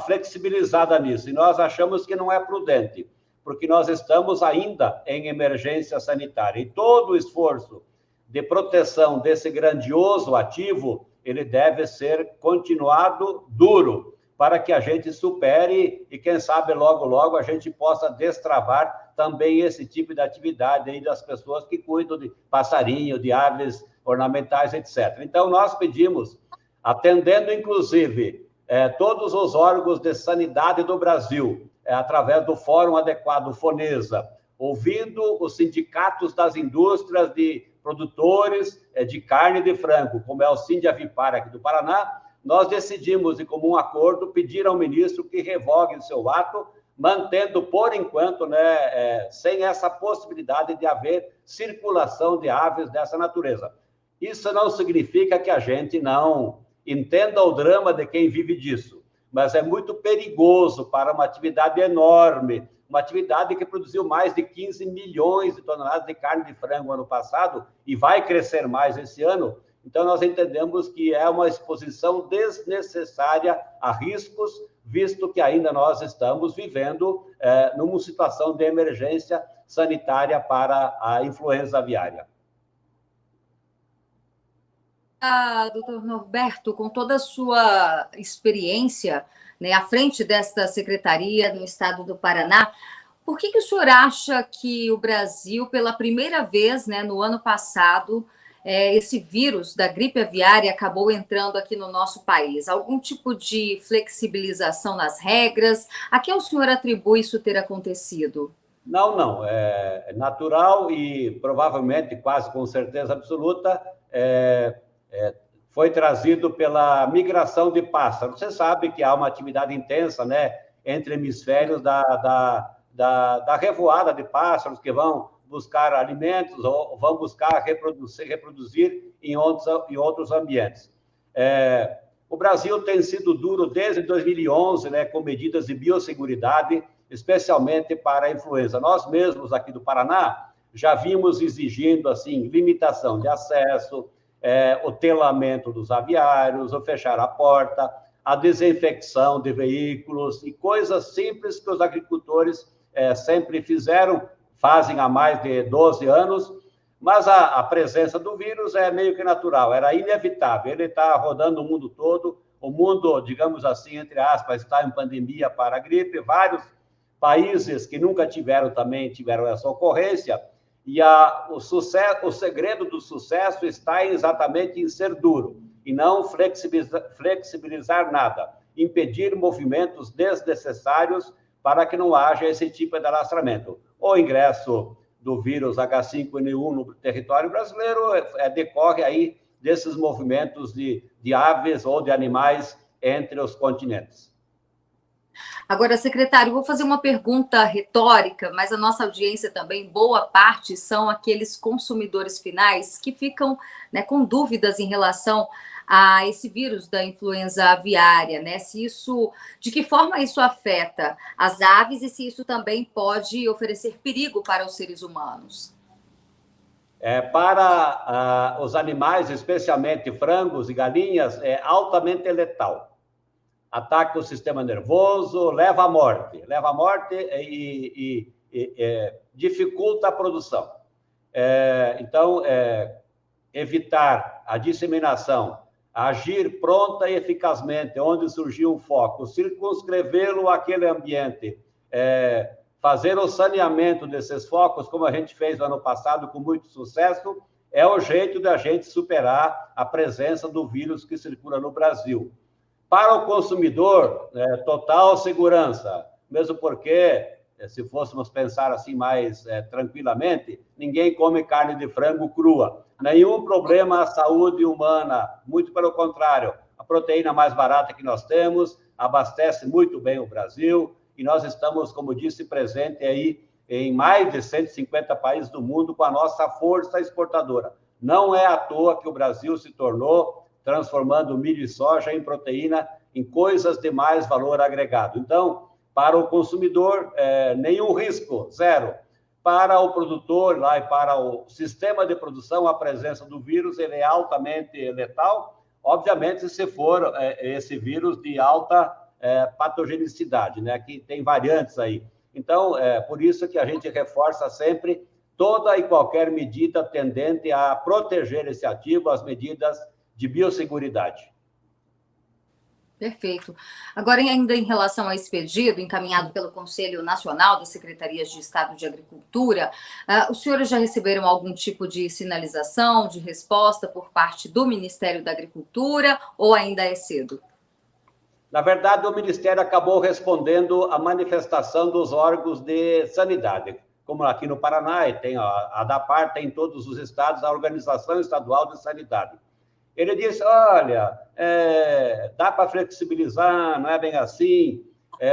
flexibilizada nisso. E nós achamos que não é prudente, porque nós estamos ainda em emergência sanitária. E todo o esforço de proteção desse grandioso ativo, ele deve ser continuado duro, para que a gente supere e, quem sabe, logo, logo, a gente possa destravar também esse tipo de atividade aí das pessoas que cuidam de passarinho, de aves ornamentais, etc. Então, nós pedimos, atendendo, inclusive, todos os órgãos de sanidade do Brasil, através do Fórum Adequado Fonesa, ouvindo os sindicatos das indústrias de produtores de carne de frango, como é o Sindiavipar aqui do Paraná, nós decidimos, de comum acordo, pedir ao ministro que revogue o seu ato, mantendo, por enquanto, né, sem essa possibilidade de haver circulação de aves dessa natureza. Isso não significa que a gente não entenda o drama de quem vive disso, mas é muito perigoso para uma atividade enorme, uma atividade que produziu mais de 15 milhões de toneladas de carne de frango ano passado e vai crescer mais esse ano. Então, nós entendemos que é uma exposição desnecessária a riscos, visto que ainda nós estamos vivendo numa situação de emergência sanitária para a influenza aviária. Doutor Norberto, com toda a sua experiência, né, à frente desta secretaria no estado do Paraná, por que o senhor acha que o Brasil, pela primeira vez, né, no ano passado, esse vírus da gripe aviária acabou entrando aqui no nosso país? Algum tipo de flexibilização nas regras? A que o senhor atribui isso ter acontecido? Não. É natural e provavelmente, quase com certeza absoluta, foi trazido pela migração de pássaros. Você sabe que há uma atividade intensa, né, entre hemisférios da revoada de pássaros que vão buscar alimentos ou vão buscar reproduzir em outros ambientes. O Brasil tem sido duro desde 2011, né, com medidas de biosseguridade, especialmente para a influenza. Nós mesmos aqui do Paraná já vimos exigindo assim limitação de acesso, o telamento dos aviários, o fechar a porta, a desinfecção de veículos e coisas simples que os agricultores sempre fizeram, fazem há mais de 12 anos, mas a presença do vírus é meio que natural, era inevitável. Ele está rodando o mundo todo, o mundo, digamos assim, entre aspas, está em pandemia para a gripe, vários países que nunca tiveram essa ocorrência. E o segredo do sucesso está exatamente em ser duro e não flexibilizar nada, impedir movimentos desnecessários para que não haja esse tipo de alastramento. O ingresso do vírus H5N1 no território brasileiro decorre aí desses movimentos de aves ou de animais entre os continentes. Agora, secretário, vou fazer uma pergunta retórica, mas a nossa audiência também, boa parte, são aqueles consumidores finais que ficam, né, com dúvidas em relação a esse vírus da influenza aviária, né? De que forma isso afeta as aves e se isso também pode oferecer perigo para os seres humanos? Para os animais, especialmente frangos e galinhas, é altamente letal. Ataca o sistema nervoso, leva à morte e dificulta a produção. Então, evitar a disseminação, agir pronta e eficazmente onde surgiu um foco, circunscrevê-lo àquele ambiente, fazer o saneamento desses focos, como a gente fez no ano passado com muito sucesso, é o jeito da gente superar a presença do vírus que circula no Brasil. Para o consumidor, total segurança, mesmo porque, se fôssemos pensar assim mais tranquilamente, ninguém come carne de frango crua. Nenhum problema à saúde humana, muito pelo contrário. A proteína mais barata que nós temos abastece muito bem o Brasil e nós estamos, como disse, presente aí em mais de 150 países do mundo com a nossa força exportadora. Não é à toa que o Brasil se tornou, transformando milho e soja em proteína, em coisas de mais valor agregado. Então, para o consumidor, nenhum risco, zero. Para o produtor lá e para o sistema de produção, a presença do vírus ele é altamente letal, obviamente, se for esse vírus de alta patogenicidade, né? Que tem variantes aí. Então, por isso que a gente reforça sempre toda e qualquer medida tendente a proteger esse ativo, as medidas de biosseguridade. Perfeito. Agora, ainda em relação a esse pedido, encaminhado pelo Conselho Nacional das Secretarias de Estado de Agricultura, os senhores já receberam algum tipo de sinalização, de resposta por parte do Ministério da Agricultura ou ainda é cedo? Na verdade, o Ministério acabou respondendo à manifestação dos órgãos de sanidade. Como aqui no Paraná, e tem a DAPAR, tem em todos os estados a Organização Estadual de Sanidade. Ele disse, olha, dá para flexibilizar, não é bem assim.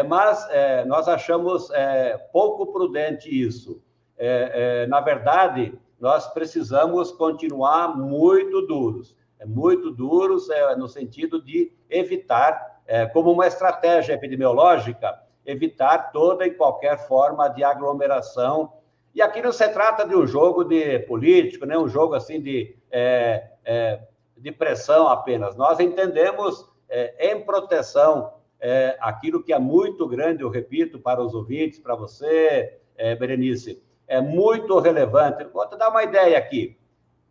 Mas nós achamos pouco prudente isso. Na verdade, nós precisamos continuar muito duros no sentido de evitar, como uma estratégia epidemiológica, evitar toda e qualquer forma de aglomeração. E aqui não se trata de um jogo de político, né? Um jogo assim de pressão apenas. Nós entendemos em proteção aquilo que é muito grande, eu repito, para os ouvintes, para você, Berenice, é muito relevante. Vou te dar uma ideia aqui.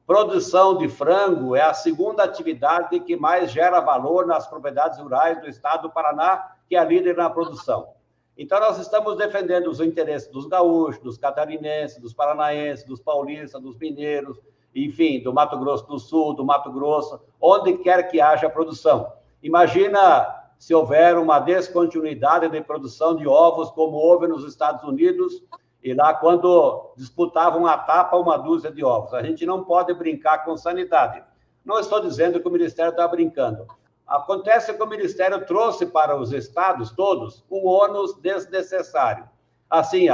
Produção de frango é a segunda atividade que mais gera valor nas propriedades rurais do estado do Paraná, que é a líder na produção. Então, nós estamos defendendo os interesses dos gaúchos, dos catarinenses, dos paranaenses, dos paulistas, dos mineiros, enfim, do Mato Grosso do Sul, do Mato Grosso, onde quer que haja produção. Imagina se houver uma descontinuidade de produção de ovos, como houve nos Estados Unidos, e lá quando disputavam a tapa uma dúzia de ovos. A gente não pode brincar com sanidade. Não estou dizendo que o Ministério está brincando. Acontece que o Ministério trouxe para os estados todos um ônus desnecessário. Assim,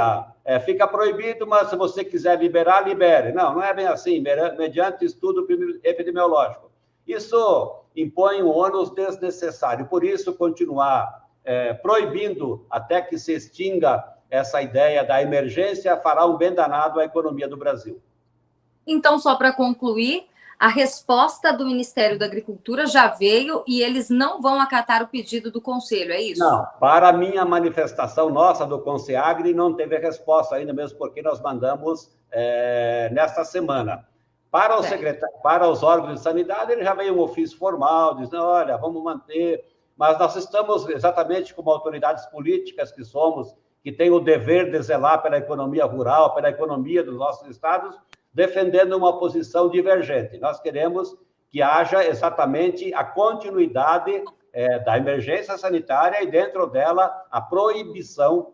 fica proibido, mas se você quiser liberar, libere. Não é bem assim, mediante estudo epidemiológico. Isso impõe um ônus desnecessário. Por isso, continuar proibindo até que se extinga essa ideia da emergência fará um bem danado à economia do Brasil. Então, só para concluir, a resposta do Ministério da Agricultura já veio e eles não vão acatar o pedido do Conselho, é isso? Não, para a minha manifestação nossa do Conselagre não teve resposta ainda, mesmo porque nós mandamos nesta semana. Para os órgãos de sanidade, ele já veio um ofício formal, dizendo, olha, vamos manter, mas nós estamos exatamente como autoridades políticas que somos, que tem o dever de zelar pela economia rural, pela economia dos nossos estados, defendendo uma posição divergente. Nós queremos que haja exatamente a continuidade da emergência sanitária e, dentro dela, a proibição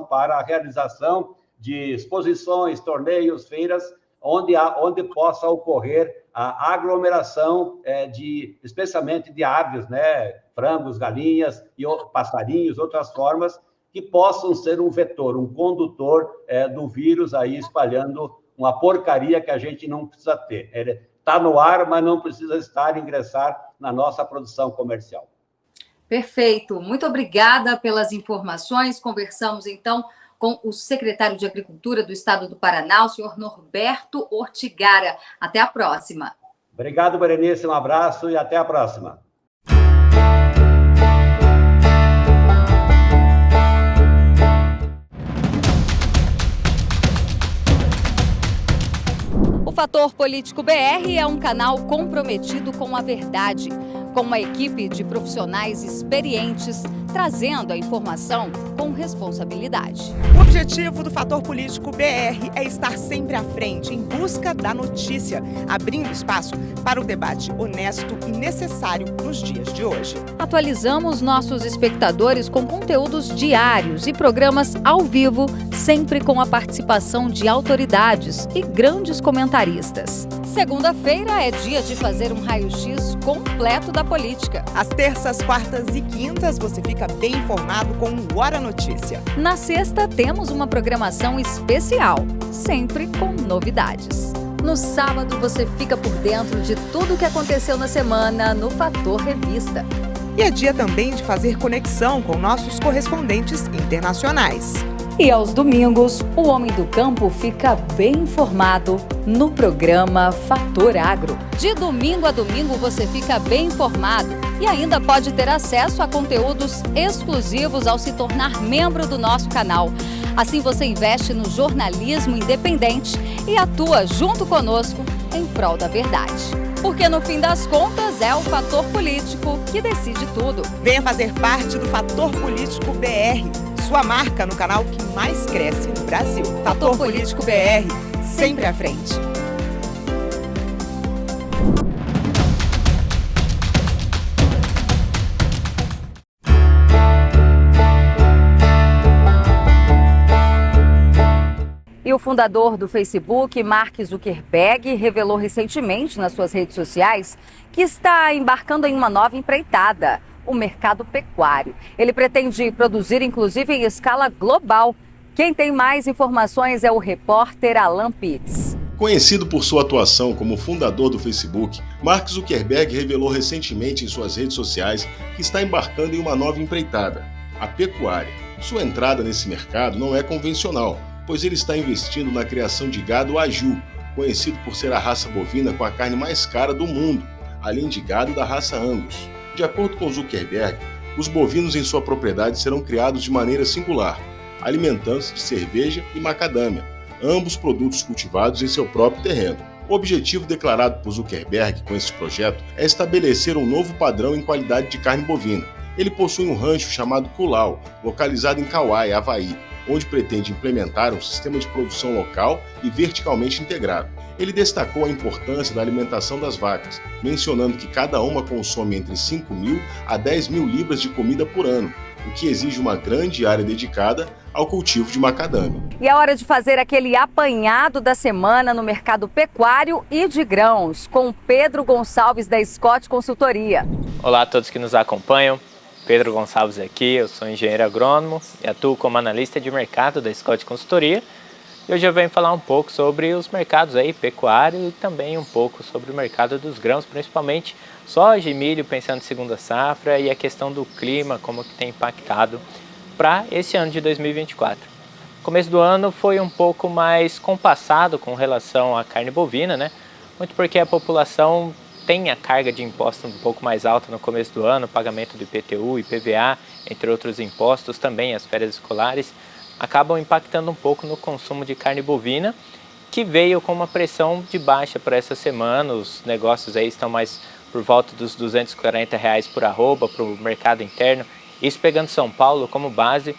para a realização de exposições, torneios, feiras, onde possa ocorrer a aglomeração especialmente de aves, né? Frangos, galinhas, e passarinhos, outras formas, que possam ser um vetor, um condutor do vírus aí espalhando uma porcaria que a gente não precisa ter. Ele está no ar, mas não precisa ingressar na nossa produção comercial. Perfeito. Muito obrigada pelas informações. Conversamos, então, com o secretário de Agricultura do Estado do Paraná, o senhor Norberto Ortigara. Até a próxima. Obrigado, Berenice. Um abraço e até a próxima. O Fator Político BR é um canal comprometido com a verdade, com uma equipe de profissionais experientes, trazendo a informação com responsabilidade. O objetivo do Fator Político BR é estar sempre à frente, em busca da notícia, abrindo espaço para o debate honesto e necessário nos dias de hoje. Atualizamos nossos espectadores com conteúdos diários e programas ao vivo, sempre com a participação de autoridades e grandes comentaristas. Segunda-feira é dia de fazer um raio-x completo da política. Às terças, quartas e quintas, você fica bem informado com o Hora Notícia. Na sexta, temos uma programação especial, sempre com novidades. No sábado, você fica por dentro de tudo o que aconteceu na semana no Fator Revista. E é dia também de fazer conexão com nossos correspondentes internacionais. E aos domingos, o homem do campo fica bem informado no programa Fator Agro. De domingo a domingo você fica bem informado e ainda pode ter acesso a conteúdos exclusivos ao se tornar membro do nosso canal. Assim você investe no jornalismo independente e atua junto conosco em prol da verdade. Porque no fim das contas é o Fator Político que decide tudo. Venha fazer parte do Fator Político BR. Sua marca no canal que mais cresce no Brasil. Fator Político BR, sempre à frente. E o fundador do Facebook, Mark Zuckerberg, revelou recentemente nas suas redes sociais que está embarcando em uma nova empreitada, o mercado pecuário. Ele pretende produzir, inclusive, em escala global. Quem tem mais informações é o repórter Alan Pitts. Conhecido por sua atuação como fundador do Facebook, Mark Zuckerberg revelou recentemente em suas redes sociais que está embarcando em uma nova empreitada, a pecuária. Sua entrada nesse mercado não é convencional, pois ele está investindo na criação de gado Wagyu, conhecido por ser a raça bovina com a carne mais cara do mundo, além de gado da raça Angus. De acordo com Zuckerberg, os bovinos em sua propriedade serão criados de maneira singular, alimentando-se de cerveja e macadâmia, ambos produtos cultivados em seu próprio terreno. O objetivo declarado por Zuckerberg com esse projeto é estabelecer um novo padrão em qualidade de carne bovina. Ele possui um rancho chamado Kulau, localizado em Kauai, Havaí, onde pretende implementar um sistema de produção local e verticalmente integrado. Ele destacou a importância da alimentação das vacas, mencionando que cada uma consome entre 5.000 a 10.000 libras de comida por ano, o que exige uma grande área dedicada ao cultivo de macadâmia. E é hora de fazer aquele apanhado da semana no mercado pecuário e de grãos, com Pedro Gonçalves da Scott Consultoria. Olá a todos que nos acompanham. Pedro Gonçalves aqui, eu sou engenheiro agrônomo e atuo como analista de mercado da Scott Consultoria. E hoje eu venho falar um pouco sobre os mercados aí, pecuário, e também um pouco sobre o mercado dos grãos, principalmente soja e milho, pensando em segunda safra, e a questão do clima, como que tem impactado para esse ano de 2024. O começo do ano foi um pouco mais compassado com relação à carne bovina, né? Muito porque a população tem a carga de impostos um pouco mais alta no começo do ano, pagamento do IPTU, IPVA, entre outros impostos, também as férias escolares, acabam impactando um pouco no consumo de carne bovina, que veio com uma pressão de baixa para essa semana. Os negócios aí estão mais por volta dos R$240 por arroba para o mercado interno, isso pegando São Paulo como base.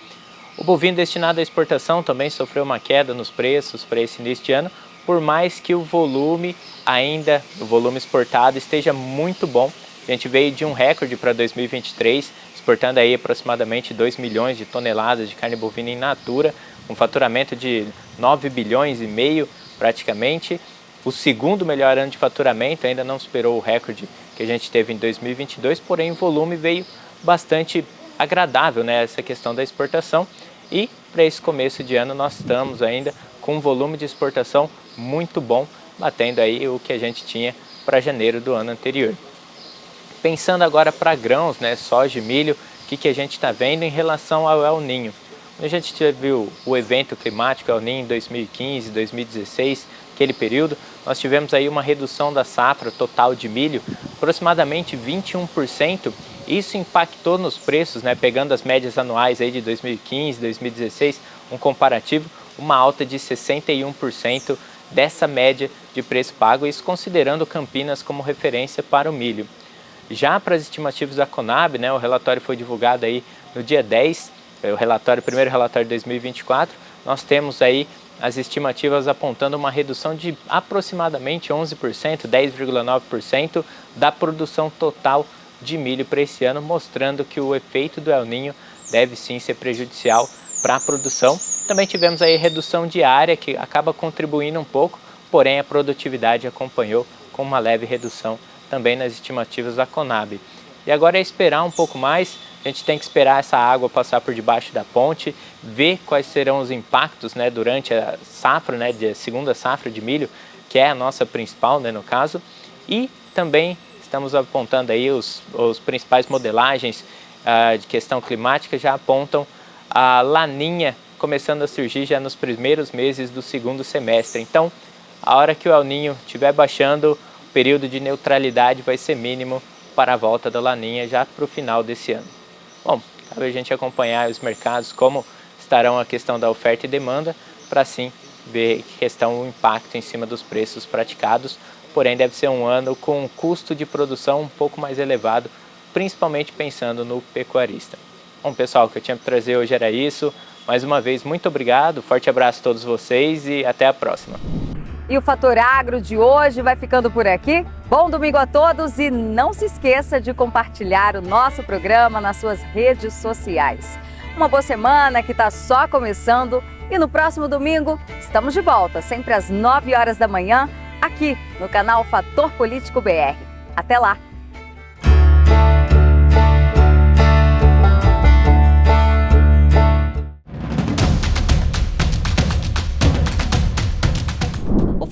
O bovino destinado à exportação também sofreu uma queda nos preços para esse início de ano, por mais que o volume exportado esteja muito bom. A gente veio de um recorde para 2023, exportando aí aproximadamente 2 milhões de toneladas de carne bovina in natura, um faturamento de 9 bilhões e meio praticamente. O segundo melhor ano de faturamento, ainda não superou o recorde que a gente teve em 2022, porém o volume veio bastante agradável, né, essa questão da exportação. E para esse começo de ano nós estamos ainda com um volume de exportação muito bom, batendo aí o que a gente tinha para janeiro do ano anterior. Pensando agora para grãos, né, soja e milho, o que a gente está vendo em relação ao El Niño? A gente teve o evento climático El Niño em 2015, 2016, aquele período, nós tivemos aí uma redução da safra total de milho, aproximadamente 21%. Isso impactou nos preços, né, pegando as médias anuais aí de 2015, 2016, um comparativo, uma alta de 61% dessa média de preço pago, isso considerando Campinas como referência para o milho. Já para as estimativas da Conab, né, o relatório foi divulgado aí no dia 10, o primeiro relatório de 2024, nós temos aí as estimativas apontando uma redução de aproximadamente 11%, 10,9% da produção total de milho para esse ano, mostrando que o efeito do El Niño deve sim ser prejudicial para a produção. Também tivemos aí redução de área, que acaba contribuindo um pouco, porém a produtividade acompanhou com uma leve redução também nas estimativas da Conab. E agora é esperar um pouco mais, a gente tem que esperar essa água passar por debaixo da ponte, ver quais serão os impactos, né, durante a safra, né, de segunda safra de milho, que é a nossa principal, né, no caso, e também estamos apontando aí os principais modelagens de questão climática já apontam a laninha começando a surgir já nos primeiros meses do segundo semestre. Então, a hora que o El Niño estiver baixando, o período de neutralidade vai ser mínimo para a volta da laninha já para o final desse ano. Bom, cabe a gente acompanhar os mercados, como estarão a questão da oferta e demanda, para assim ver o impacto em cima dos preços praticados. Porém, deve ser um ano com um custo de produção um pouco mais elevado, principalmente pensando no pecuarista. Bom, pessoal, o que eu tinha para trazer hoje era isso. Mais uma vez, muito obrigado, forte abraço a todos vocês e até a próxima. E o Fator Agro de hoje vai ficando por aqui. Bom domingo a todos e não se esqueça de compartilhar o nosso programa nas suas redes sociais. Uma boa semana que está só começando e no próximo domingo estamos de volta, sempre às 9 horas da manhã, aqui no canal Fator Político BR. Até lá!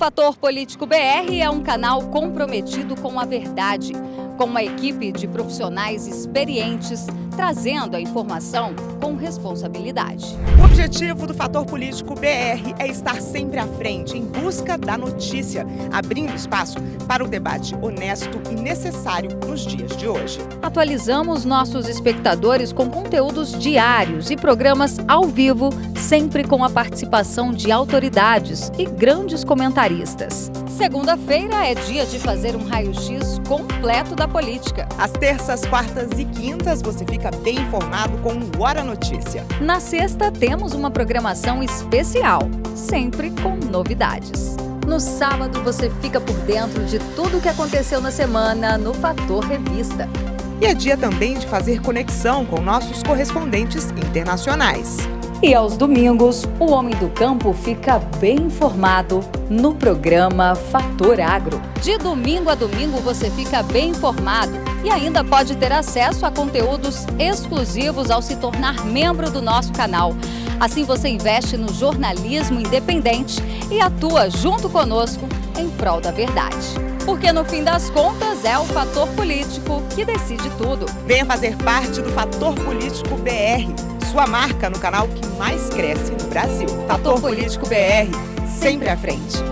Fator Político BR é um canal comprometido com a verdade, com uma equipe de profissionais experientes, trazendo a informação com responsabilidade. O objetivo do Fator Político BR é estar sempre à frente, em busca da notícia, abrindo espaço para o debate honesto e necessário nos dias de hoje. Atualizamos nossos espectadores com conteúdos diários e programas ao vivo, sempre com a participação de autoridades e grandes comentaristas. Segunda-feira é dia de fazer um raio-x completo da política. Às terças, quartas e quintas você fica bem informado com o Hora Notícia. Na sexta temos uma programação especial, sempre com novidades. No sábado você fica por dentro de tudo o que aconteceu na semana no Fator Revista. E é dia também de fazer conexão com nossos correspondentes internacionais. E aos domingos, o homem do campo fica bem informado no programa Fator Agro. De domingo a domingo você fica bem informado e ainda pode ter acesso a conteúdos exclusivos ao se tornar membro do nosso canal. Assim você investe no jornalismo independente e atua junto conosco em prol da verdade. Porque no fim das contas é o Fator Político que decide tudo. Venha fazer parte do Fator Político BR, sua marca no canal que mais cresce no Brasil. Fator Político BR, sempre à frente.